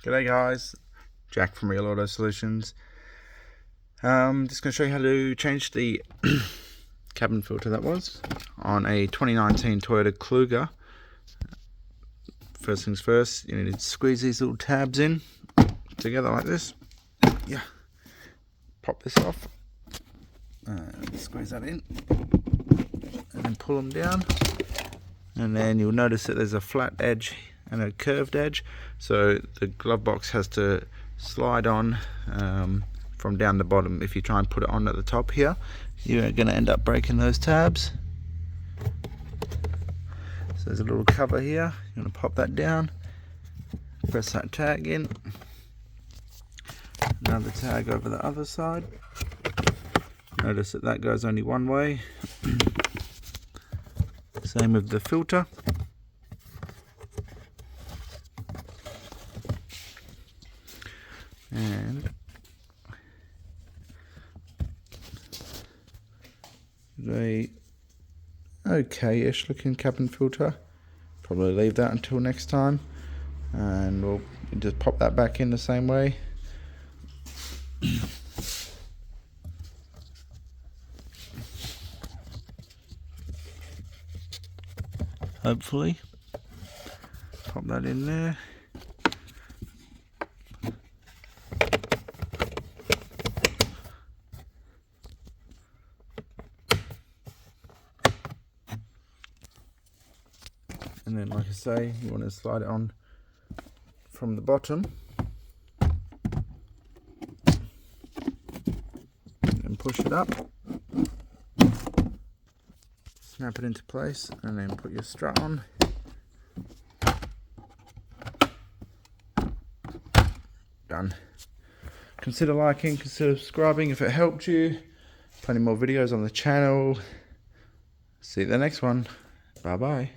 G'day guys, Jack from Real Auto Solutions. Just going to show you how to change the cabin filter that was on a 2019 Toyota Kluger. First things first, you need to squeeze these little tabs in together like this. Yeah, pop this off and squeeze that in and then pull them down, and then you'll notice that there's a flat edge and a curved edge, so the glove box has to slide on from down the bottom. If you try and put it on at the top here, you're going to end up breaking those tabs. So there's a little cover here, you're going to pop that down, press that tag in, another tag over the other side. Notice that goes only one way. Same with the filter. And the okay-ish looking cabin filter. Probably leave that until next time, and we'll just pop that back in the same way. Hopefully, pop that in there. And then, like I say, you want to slide it on from the bottom and push it up, snap it into place, and then put your strut on. Done. Consider liking, consider subscribing if it helped you. Plenty more videos on the channel. See you at the next one. Bye bye.